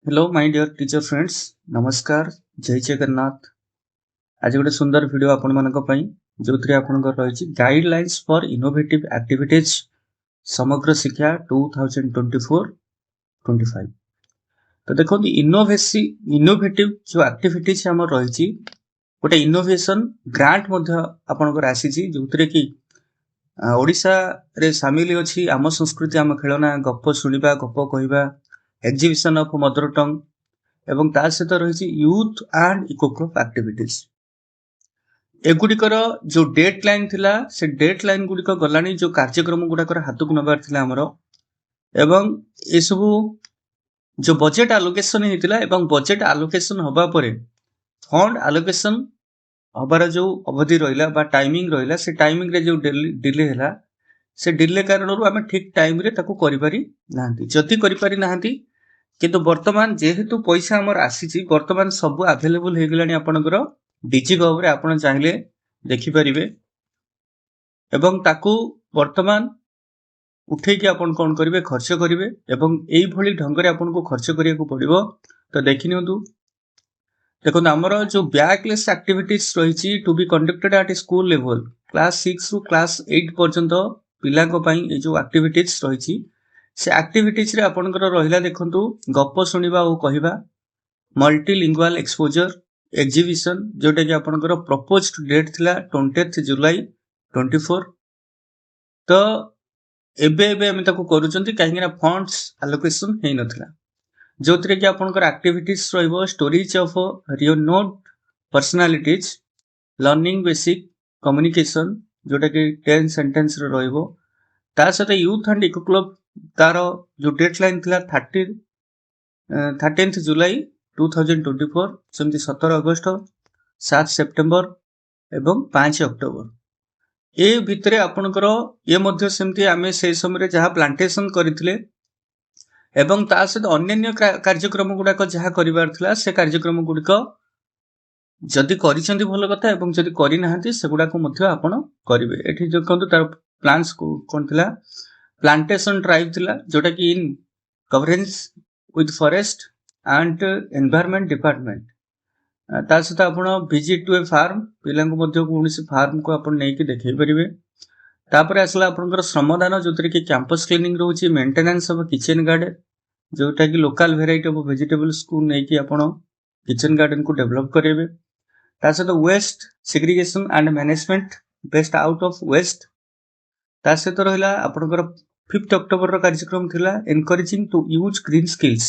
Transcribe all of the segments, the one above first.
Hello my dear teacher friends, नमस्कार। जय जगन्नाथ। आज गोटे सुंदर वीडियो आपण मानक पई जो आपनकर रही गाइडलाइंस फॉर इनोवेटिव एक्टिविटीज समग्र शिक्षा 2024-25। तो देखो इनोवेटिव जो एक्टिविटीज हम रही गोटे इनोवेशन ग्रांट आपनकर आसी जो कि ओडिशा रे शामिल अछि आम संस्कृति आम खेलना गप शुणा गप कहवा एग्जिबिशन ऑफ मदर टंग एवं ता सहित रही youth and eco club activities एगुड़िकर जो डेट लाइन थिला से डेट लाइन गुड़िक गलानी जो कार्यक्रम गुड़ाकर हाथ को नबार थिला हमर एवं ए सबु जो बजेट आलोकेशन हेतिला एवं बजेट आलोकेशन होबा परे फंड आलोकेशन हबार जो अवधि रहिला बा टाइमिंग रहिला से टाइमिंग रे जो डिले हैला से डिले कारणरू आमे ठीक टाइम रे ताको करि पारि नाहंती जति करि पारि नाहंती किंतु वर्तमान जेहेतु पैसा हमर आसी वर्तमान सब अवेलेबल हो गलानी आपनकर डिजी गव रे आपण चाहिले देखि परिबे एवं ताकू वर्तमान उठे कि आपण कोन करिवे खर्च करिवे एवं एई भली ढंग रे आपण को खर्च करिया को पड़िबो। तो देखि नियंतु देखो हमर जो बैकलेस एक्टिविटीज रही to be conducted at school level class 6 रु क्लास 8 पर्यंत पिला को पई ए जो एक्टिविटीज रही से एक्टिविटीज रे आपनकर रहिला देखंतु गप सुनिबा ओ कहिबा मल्टीलिंगुअल एक्सपोजर एग्जिबिशन जोटा कि आपनकर प्रपोज्ड डेट थिला 20th जुलाई 24। तो एबे एबे हम ताको करूचंती काहे ना फंड्स एलोकेशन हे नथिला जो थरे कि आपनकर एक्टिविटीज रहइबो stories of real note personalities learning basic communication जोटा कि 10 सेंटेंस रे रहइबो ता सते यूथ एंड इको क्लब तार जो डेडलाइन थिला 13th जुलाई 2024 सेमती 17 अगस्त 7 सेप्टेम्बर एवं 5 अक्टोबर ए भितरे आपनकर ये मध्य सेमती आमे से समय जहाँ प्लांटेशन करथिले एवं ता सहित अन्य कार्यक्रम गुड़ाक जहाँ करिवार थिला से कार्यक्रम गुड़िक जदि करिसेंती भलो कथा एवं जदि करि नाहंती सेगुडा को मध्य आपण करिवे। एठी देखंतु तार प्लान्स कोन थिला प्लांटेशन ड्राइव थिला जोटा कि in coverage with forest and environment department ता सहित आपण विजिट टू ए फार्म पिला को मध्य कोनसी फार्म को आपण नै कि देखै परिबे। तापर आसला आपनकर श्रमदान जोतरे कि कैंपस क्लीनिंग रहउची मेंटेनेंस ऑफ किचन गार्डन जोटा कि लोकल वेराइटी ऑफ वेजिटेबल्स को नै कि आपण किचन गार्डन को डेवलप करेबे। ता सहित waste segregation and management best out of waste ता सहित रहिला आपनकर 5th अक्टोबर रो कार्यक्रम थिला encouraging to use green skills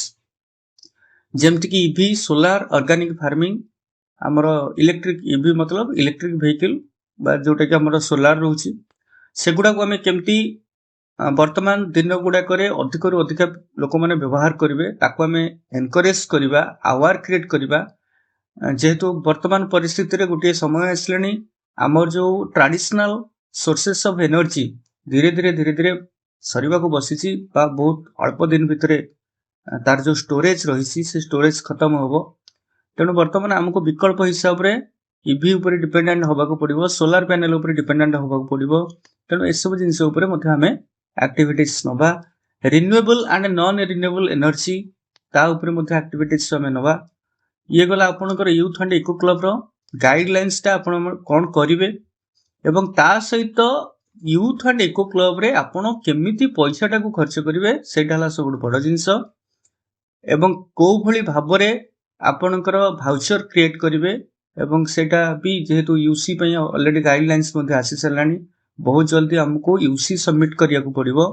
जेमति कि ईवी सोलार ऑर्गेनिक फार्मिंग हमरो इलेक्ट्रिक ईवी मतलब इलेक्ट्रिक व्हीकल बा जोटा कि हमरो सोलार रहउची सेगुडा को हमें केमती वर्तमान दिन गुडा करे अधिक रु अधिक लोक माने व्यवहार करिवे ताको हमें एनकरेज करिवा अवेयर क्रिएट करिवा जेहेतु वर्तमान परिस्थिति रे गुटे समय आसलेनी हमर जो ट्रेडिशनल सोर्सेस ऑफ एनर्जी धीरे धीरे सरीबा को बसीची बा बहुत अल्प दिन भितरे तार जो स्टोरेज रही से स्टोरेज खत्म होबो तेणु वर्तमान हमको विकल्प हिसाब रे ईवी ऊपर डिपेंडेंट होबा को पड़िबो सोलार पैनल ऊपर डिपेंडेंट होबा को पड़िबो तेणु ए सब जिंस ऊपर मध्ये हमें एक्टिविटीज नबा renewable and non renewable energy ता ऊपर मध्ये एक्टिविटीज हमें नबा। ये गला आपनकर यूथ एंड इको क्लब रो गाइडलाइंस ता आपण कोन करिवे एवं ता सहित यूथ एंड इको क्लब रे आपण केमिति पैसा टाको खर्च करिवे सेटा हला सब बड़ जिंस एवं को भली भाबरे आपनकर भाउचर क्रिएट करिवे एवं सेटा भी जेहेतु यूसी पई ऑलरेडी गाइडलाइंस मध्ये आसी सरलानी बहुत जल्दी हमको यूसी सबमिट करिया को पड़िबो।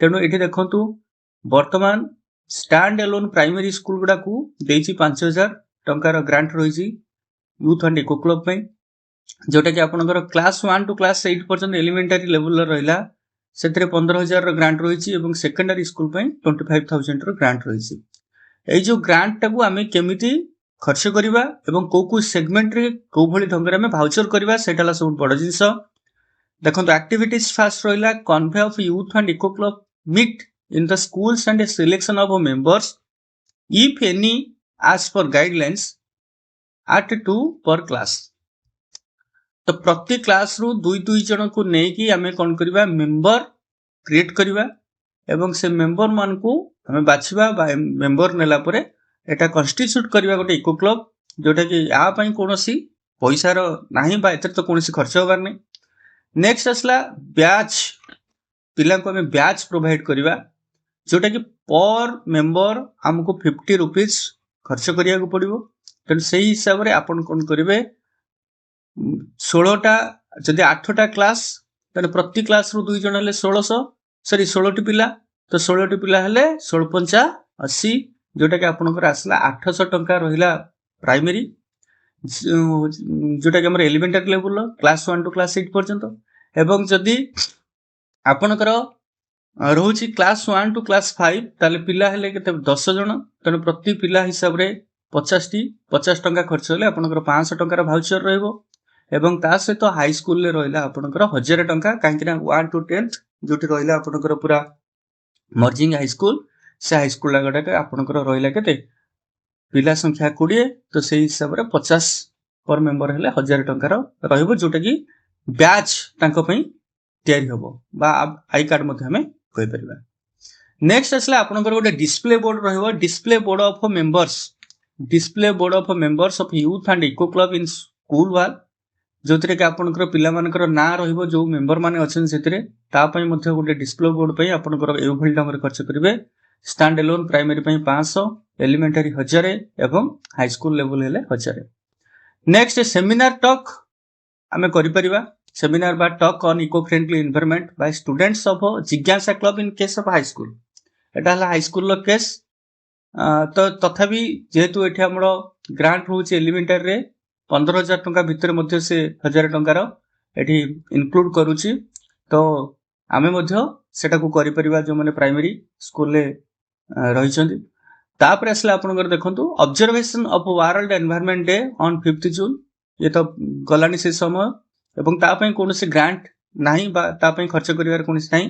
तेणु एठी देखंतु वर्तमान स्टैंड एलोन प्राइमरी स्कूल गुडा को देछि 5000 टंकार ग्रांट रहिछि यूथ एंड इको क्लब पई जोटा कि आपनकर क्लास 1 टू क्लास 8 पर्यंत एलिमेंटरी लेवल रहिला सेतरे 15000 रो ग्रांट रहिछि एवं सेकेंडरी स्कूल पई 25000 रो ग्रांट रहिछि। ए जो ग्रांट टाको हमें केमिति खर्च करिवा एवं को सेगमेंट रे को भली ढंग रे हमें भाउचर करिवा सेटाला सब बड़ जिंस देखंतु एक्टिविटीज फास्ट रहिला convene of youth and eco club meet in the schools and selection of members if any as per guidelines at 2 per class। तो प्रति क्लास रु दुई जन को नै कि हमें कोन करबा मेंबर क्रिएट करबा एवं से मेंबर मान को हमें बाछिबा बा मेंबर नेला परे एटा कन्स्टिट्यूट करबा गोटे इको क्लब जोटा कि या पई कोनोसी पैसार नाही बा एतर तो कोनोसी खर्च होबार नै। नेक्स्ट असला ब्याज पिला को हमें ब्याज प्रोवाइड करबा जोटा कि पर मेंबर हमको 50 रुपीस खर्च करिया को पड़िबो। त सही हिसाब रे आपण कोन करिवे 16टा जदि 8टा क्लास तने प्रति क्लास रु 2 जण हेले 1600 सॉरी 16 टी पिला तो 16 टी पिला हेले 16 पंचा 80 जोटा कि आपनकर आसला 800 टंका रहिला प्राइमरी जोटा कि हमर elementary level class 1 to class 8 पर्यंत एवं जदि आपनकर रहुची क्लास 1 टू क्लास 5 ताले पिला हेले केते 10 जण तने प्रति पिला हिसाब रे 50 टंका खर्च हेले आपनकर 500 टंका भाउचर रहइबो एवं ता सहित हाई स्कूल ले रहिला आपनकर 1000 टंका काहेकि 1 टू 10th जोटी रहिला आपनकर पूरा मर्जिंग हाई स्कूल से हाई स्कूल लागटा आपनकर रहिला केते पिला संख्या 20 तो सेही हिसाब रे 50 पर मेंबर हेले 1000 टंका रहइबो जोटा कि ब्याज तांको पई तयारी होबो बा आई कार्ड मध्ये हमें कहि परिबा। नेक्स्ट असला आपनकर गोटे डिस्प्ले बोर्ड रहइबो display board of members of youth and eco club in school wall जोतरे कि आपनकर पिला मानकर ना रहिबो जो मेंबर माने अछन सेतिरे ता पई मध्ये गोटे डिस्प्ले बोर्ड पई आपनकर एभल ढंग खर्च करिवे। स्टैंड एलोन प्राइमरी पई 500 एलिमेंटरी 1000 एवं हाई स्कूल लेवल हेले 1000। नेक्स्ट सेमिनार टॉक हमें करि परिबा सेमिनार बा talk on eco friendly environment by students of जिज्ञासा club in case of high school एटा हला हाई स्कूल लो केस तो तथापि जेहेतु एठी हमरो ग्रांट होची एलिमेंटरी रे 15000 टंका भितर मध्ये से 1000 टंकार एठी इंक्लूड करूची तो आमे मध्ये सेटा को करि परिबा जो माने प्राइमरी स्कूल ले रही छथि। तापर असला आपनकर देखंतु observation of world environment day on 5th जून ये तो गलानी से समय एवं ता पई कोनोसी ग्रांट नाही बा ता पई खर्च करिवार कोनोसी नाही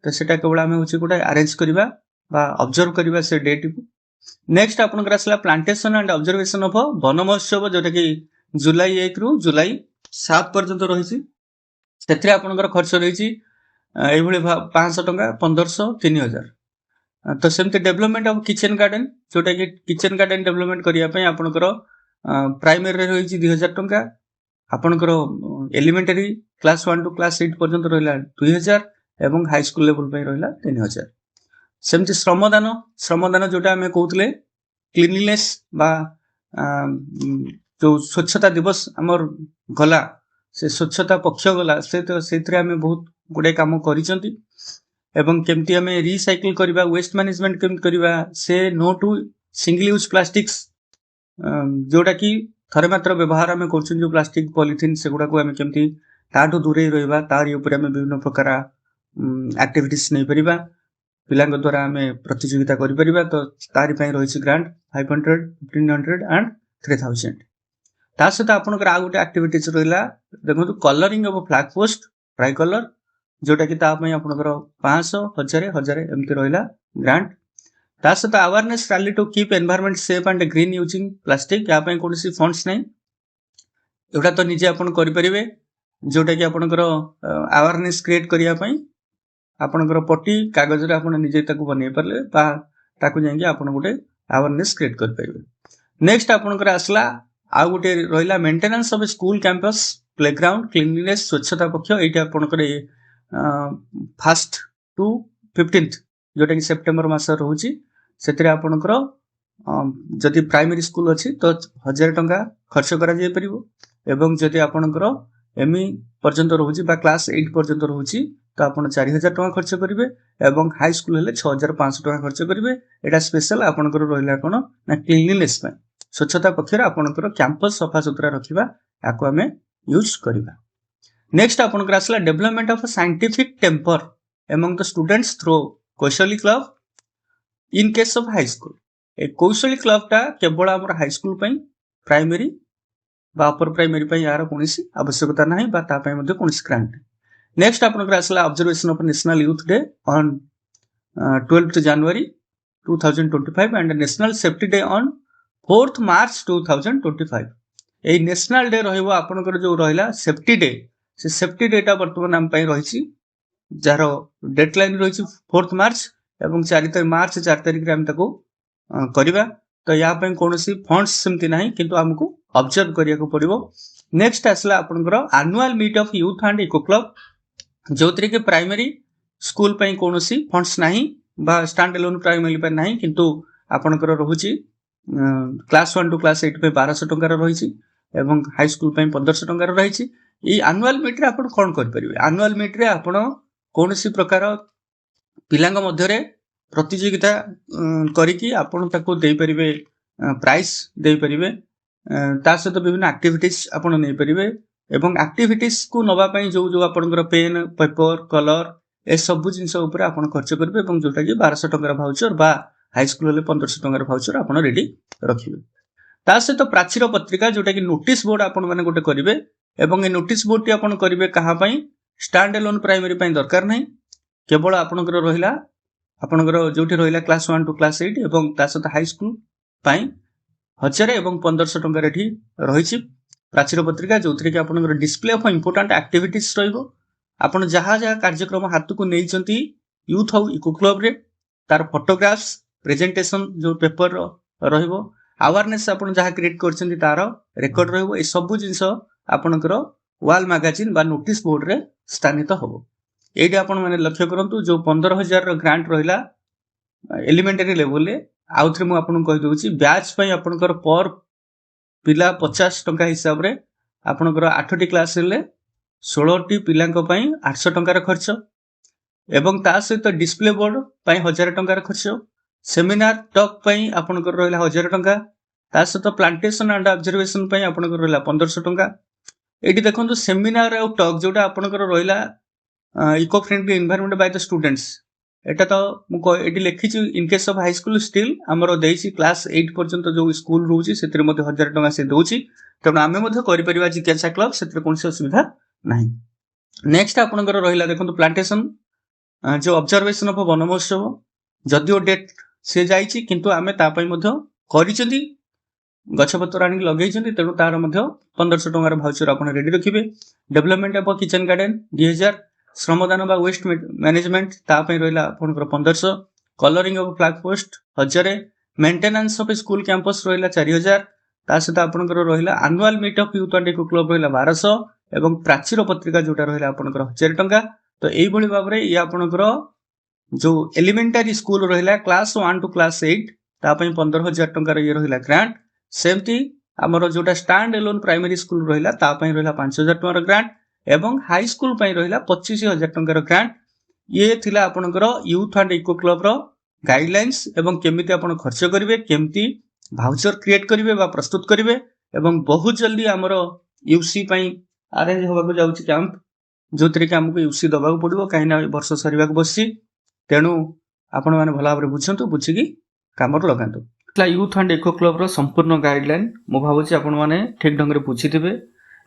तो सेटा केवल आमे होची कोटा अरेंज करिबा बा ऑब्जर्व करिबा से डेट को। नेक्स्ट आपनकर असला plantation and observation of one महोत्सव जोटा कि जुलाई 1 रु जुलाई 7 पर्यंत रहिछि सेथरे आपनकर खर्च रहिछि एई भली 500 टंका 1500 3000 तो सेमते डेवलपमेंट ऑफ किचन गार्डन जोटा कि किचन गार्डन डेवलपमेंट करिया पई आपनकर प्राइमरी रे रहिछि 2000 टंका आपनकर एलिमेंटरी क्लास 1 टू क्लास 8 पर्यंत रहिला 2000 एवं हाई स्कूल लेवल पई रहिला 3000। सेमते श्रमदान जोटा हमें कहउतले क्लीनलीनेस बा जो स्वच्छता दिवस हमर गला से स्वच्छता पक्ष गला से तो सेथरे हमें बहुत गुडे काम करिसंती एवं केमती हमें रिसाइकिल करबा वेस्ट मैनेजमेंट केमती करबा से no to single use plastics जोटा कि थरे मात्र व्यवहार हमें करछन जो प्लास्टिक पॉलिथीन सेगुडा को हमें केमती ताठो दूरे रहबा तार ऊपर हमें विभिन्न प्रकार एक्टिविटीज नै परिबा पिलांग द्वारा हमें प्रतियोगिता करि परिबा तो तारि पई रहिछि ग्रांट 500 1500 एंड 3000। ता सहित आपनकर आ गोटे एक्टिविटीज रहिला देखंतु colouring of flag post try colour जोटा कि ता पई आपनकर 500 1000 एमती रहिला ग्रांट। ता सहित awareness rally to keep environment safe and green using plastic या पई कोनसी फंड्स नै एटा तो निजे आपन करि परिबे जोटा कि आपनकर अवेयरनेस क्रिएट करिया पई आपनकर पट्टी कागज रे आपन निजे ताकू बनै परले बा ताकू जांगी आपन गोटे अवेयरनेस क्रिएट कर परिबे। नेक्स्ट आपनकर आसला आ गोटे रहिला maintenance of school campus playground cleanliness स्वच्छता पक्ष एटा आपनकर फर्स्ट टू 15th जोटा कि सितंबर मास रहउची सेतरे आपनकर जदि प्राइमरी स्कूल अछि तो 1000 टंका खर्च करा जाय परिबो एवं जदि आपनकर एमई पर्यंत रहउची बा क्लास 8 पर्यंत रहउची तो आपण 4000 टका खर्च करिवे एवं हाई स्कूल हेले 6500 टका खर्च करिवे। एटा स्पेशल आपनकर रहिला कोन ना क्लीनलीनेस पे स्वच्छता पक्षर आपनकर कैंपस सफा सुतरा रखिबा याको हमें यूज करिबा। नेक्स्ट आपनकर असला development of scientific temper among the students through Kaushali club in case of high school ए कौशली क्लब टा केवल हमर हाई स्कूल पई प्राइमरी बा अपर प्राइमरी पई यार कोनसी आवश्यकता नाही बा ता पई मध्ये कोनसी ग्रांट। नेक्स्ट आपनकर असला observation of national youth day on 12th January 2025 and national safety day on 4th March 2025 ए नेशनल डे रहइबो आपनकर जो रहिला सेफ्टी डे से सेफ्टी डेटा वर्तमान हम पई रहिछि जारो डेडलाइन रहिछि 4th March एवं 4 तारिख मार्च 4 तारिख रे हम ताको करिबा तो या कौन फंड्स सेमती ना किंतु आमको ऑब्जर्व करिया को पड़िबो। नेक्स्ट आसला आपनकर annual meet of youth and eco club जोतरे के प्राइमरी स्कूल पई कोनोसी फंड्स नाही बा स्टैंड अलोन प्राइमरी पे नाही किंतु आपनकर रहुची क्लास 1 टू क्लास 8 पे 1200 टंका रहिछि एवं हाई स्कूल पे 1500 टंका रहिछि। ई एनुअल मीट रे आपण कोन कर परिबे एनुअल मीट रे आपण कोनोसी प्रकार पिलांग मध्य रे प्रतियोगिता करिकि आपण ताको देई परिबे प्राइस देई परिबे ता सहित विभिन्न एक्टिविटीज आपण नै परिबे एवं एक्टिविटीज को नवा पई जो जो आपनकर पेन पेपर कलर ए सब जिंस ऊपर आपण खर्च करबे एवं जोटा कि 1200 टंका भाउचर बा हाई स्कूल ले 1500 टंका भाउचर आपण रेडी रखिबे। ता सहित प्राचीर पत्रिका जोटा कि नोटिस बोर्ड आपण माने गोटे करिवे एवं ए नोटिस बोर्ड टी आपण करिवे कहा पई स्टैंड अलोन प्राइमरी पई दरकार नै केवल आपनकर रहिला आपनकर जोठी रहिला क्लास 1 टू क्लास 8 एवं ता सहित हाई स्कूल पई 1000 एवं 1500 टंका रेठी रहिछि प्राचीर पत्रिका जोथरे कि आपनकर डिस्प्ले ऑफ इंपोर्टेंट एक्टिविटीज रहइबो आपण जहा जहा कार्यक्रम हाथ को नैचंती यूथ हाउ इको क्लब रे तार फोटोग्राफ्स प्रेजेंटेशन जो पेपर रहइबो अवेयरनेस आपण जहा क्रिएट करछंती तार रेकॉर्ड रहइबो ए सब जिंस आपनकर वॉल मैगजीन बा नोटिस बोर्ड रे स्थानित होबो। एडी आपण माने लक्ष्य करंतु जो 15000 रो ग्रांट रहिला एलिमेंटरी लेवल ले आउथरे मु आपन कहि दोछि बैच पई आपनकर पर पिला 50 टंका हिसाब रे आपनकर 8 टी क्लास ले 16 टी पिलांक पई 800 टंका खर्च एवं ता सहित डिस्प्ले बोर्ड पई 1000 टंका खर्च सेमिनार टॉक पई आपनकर रहला 1000 टंका ता सहित प्लांटेशन एंड ऑब्जर्वेशन पई आपनकर रहला 1500 टंका। एडी देखंतु सेमिनार और टॉक जोटा आपनकर रहला eco friendly environment by the students एटा तो मु एडी लिखि छि in case of high school still हमरो देछि क्लास 8 पर्यंत जो स्कूल रहउछि सेतिर मध्ये 1000 टंका से दोछि तब आमे मध्ये करि परिबा जिज्ञासा क्लब सेतिर कोनसी असुविधा नाही। नेक्स्ट आपनकर रहिला देखंतु प्लांटेशन जो ऑब्जर्वेशन ऑफ वन महोत्सव जदिओ डेट से जाइछि किंतु आमे ता पई मध्ये करिछंती गछपत्र आनी लगेइछंती तेनु तार मध्ये 1500 टंका भाउचर आपण रेडी रखिबे। डेवलपमेंट ऑफ किचन गार्डन 2000 श्रमदान बा वेस्ट मैनेजमेंट ता पई रहिला आपनकर 1500 colouring of flag post 1000 maintenance of school campus रहिला 4000 ता सहित आपनकर रहिला annual meet of youth and eco club रहिला 1200 एवं प्राचीर पत्रिका जोटा रहिला आपनकर 1000 टंका। तो एई भली बाबरे या आपनकर जो एलिमेंटरी स्कूल रहिला क्लास 1 टू क्लास 8 ता पई 15000 टंका रे रहिला ग्रांट सेमती हमरो जोटा स्टैंड अलोन प्राइमरी स्कूल रहिला ता पई रहिला 5000 टंका ग्रांट एवं हाई स्कूल पई रहिला 25000 टंका ग्रांट। ये थिला आपनकर यूथ एंड इको क्लब रो गाइडलाइंस एवं केमिति आपण खर्च करिवे केमिति भाउचर क्रिएट करिवे बा प्रस्तुत करिवे एवं बहुत जल्दी हमरो यूसी पई अरेंज होबाको जाउची कैंप जोतरे कि हमको यूसी दबाको पड़िबो काइना वर्ष सरीबाको बससी तेनु आपण माने भला भाबरे बुझंतु बुझिकी काम लगांतु। यूथ एंड इको क्लब रो संपूर्ण गाइडलाइन मो भाबुची आपण माने ठीक ढंग रे बुझिथिबे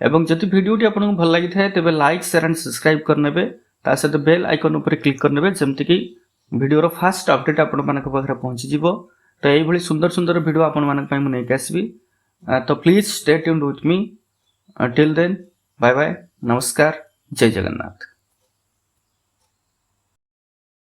एवं जति वीडियो टी आपन भल लागि थाए तबे लाइक शेयर एंड सब्सक्राइब करनेबे ता सहित बेल आइकन ऊपर क्लिक करनेबे जेमति कि वीडियो रो फास्ट अपडेट आपन मानक पाखरे पहुंची जिवो। तो एई भली सुंदर सुंदर वीडियो आपन मानक पई मु नै आसबी तो please stay tuned with me till then bye bye नमस्कार जय जगन्नाथ।